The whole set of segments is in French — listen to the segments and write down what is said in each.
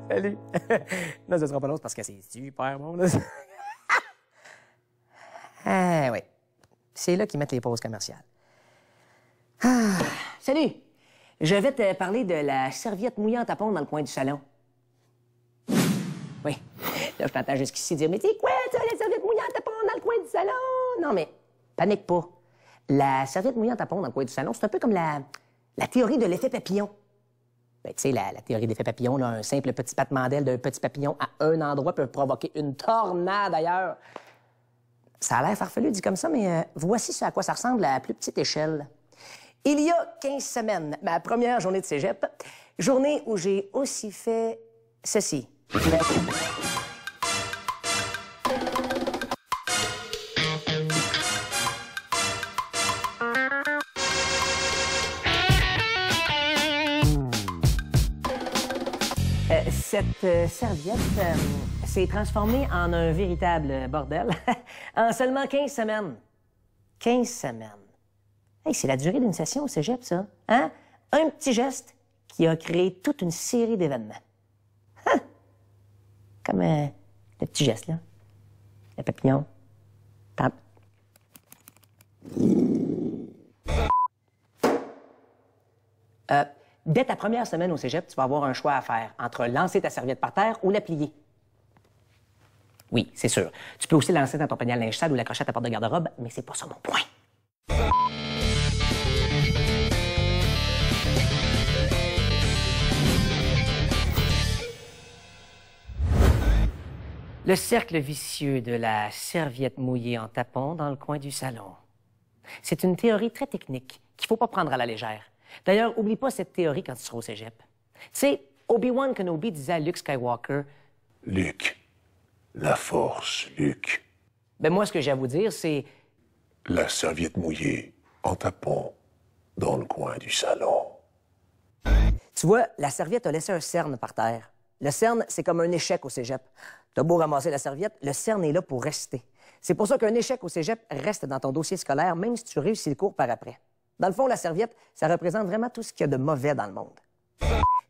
Salut! Non, ce sera pas long, c'est parce que c'est super bon, là. Ah, oui. C'est là qu'ils mettent les pauses commerciales. Ah. Salut! Je vais te parler de la serviette mouillante à pondre dans le coin du salon. Oui. Là, je t'entends jusqu'ici dire, mais c'est quoi, ça, la serviette mouillante à pondre dans le coin du salon? Non, mais panique pas. La serviette mouillante à pondre dans le coin du salon, c'est un peu comme la théorie de l'effet papillon. Ben, tu sais, la théorie de l'effet papillon, là, un simple petit battement d'aile d'un petit papillon à un endroit peut provoquer une tornade ailleurs. Ça a l'air farfelu dit comme ça, mais voici ce à quoi ça ressemble à plus petite échelle. Il y a 15 semaines, ma première journée de cégep, journée où j'ai aussi fait ceci. Cette serviette s'est transformée en un véritable bordel en seulement 15 semaines. 15 semaines. Hey, c'est la durée d'une session au cégep, ça. Hein? Un petit geste qui a créé toute une série d'événements. Hein? Comme le petit geste, là. Le papillon. Tape. Dès ta première semaine au cégep, tu vas avoir un choix à faire entre lancer ta serviette par terre ou la plier. Oui, c'est sûr. Tu peux aussi lancer dans ton panier à linge sale ou l'accrocher à ta porte de garde-robe, mais c'est pas ça mon point. Le cercle vicieux de la serviette mouillée en tapon dans le coin du salon. C'est une théorie très technique qu'il faut pas prendre à la légère. D'ailleurs, oublie pas cette théorie quand tu seras au cégep. Tu sais, Obi-Wan Kenobi disait à Luke Skywalker... Luke, la force, Luke. Ben moi, ce que j'ai à vous dire, c'est... La serviette mouillée en tapant dans le coin du salon. Tu vois, la serviette a laissé un cerne par terre. Le cerne, c'est comme un échec au cégep. T'as beau ramasser la serviette, le cerne est là pour rester. C'est pour ça qu'un échec au cégep reste dans ton dossier scolaire, même si tu réussis le cours par après. Dans le fond, la serviette, ça représente vraiment tout ce qu'il y a de mauvais dans le monde.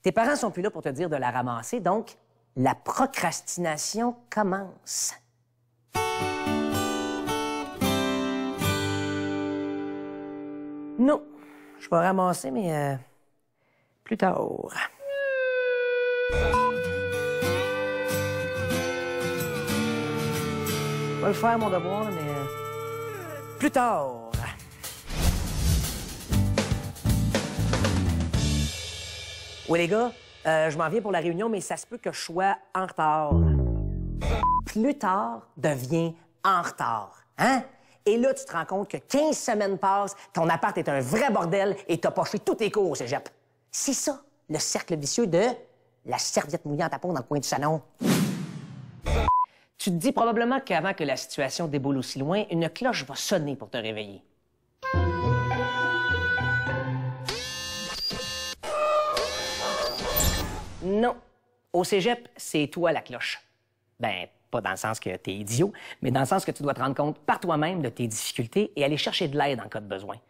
Tes parents sont plus là pour te dire de la ramasser, donc la procrastination commence. Non, je vais ramasser, mais plus tard. Je vais le faire, mon devoir, mais plus tard. Oui, les gars, je m'en viens pour la réunion, mais ça se peut que je sois en retard. Plus tard devient en retard, hein? Et là, tu te rends compte que 15 semaines passent, ton appart est un vrai bordel et t'as poché tous tes cours au cégep. C'est ça, le cercle vicieux de la serviette mouillante à pondre dans le coin du salon. Tu te dis probablement qu'avant que la situation déboule aussi loin, une cloche va sonner pour te réveiller. Non. Au cégep, c'est toi la cloche. Ben, pas dans le sens que t'es idiot, mais dans le sens que tu dois te rendre compte par toi-même de tes difficultés et aller chercher de l'aide en cas de besoin. Tu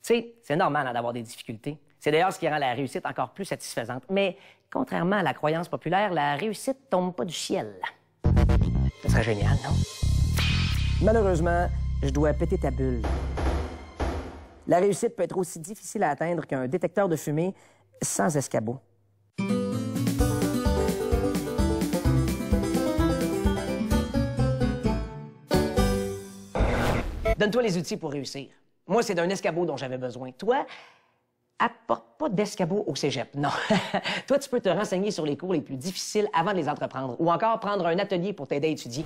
sais, c'est normal d'avoir des difficultés. C'est d'ailleurs ce qui rend la réussite encore plus satisfaisante. Mais contrairement à la croyance populaire, la réussite tombe pas du ciel. Ce serait génial, non? Malheureusement, je dois péter ta bulle. La réussite peut être aussi difficile à atteindre qu'un détecteur de fumée sans escabeau. Donne-toi les outils pour réussir. Moi, c'est d'un escabeau dont j'avais besoin. Toi, apporte pas d'escabeau au cégep, non. Toi, tu peux te renseigner sur les cours les plus difficiles avant de les entreprendre ou encore prendre un atelier pour t'aider à étudier.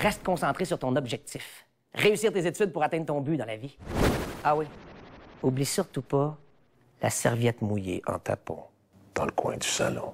Reste concentré sur ton objectif. Réussir tes études pour atteindre ton but dans la vie. Ah oui. Oublie surtout pas la serviette mouillée En tapant dans le coin du salon.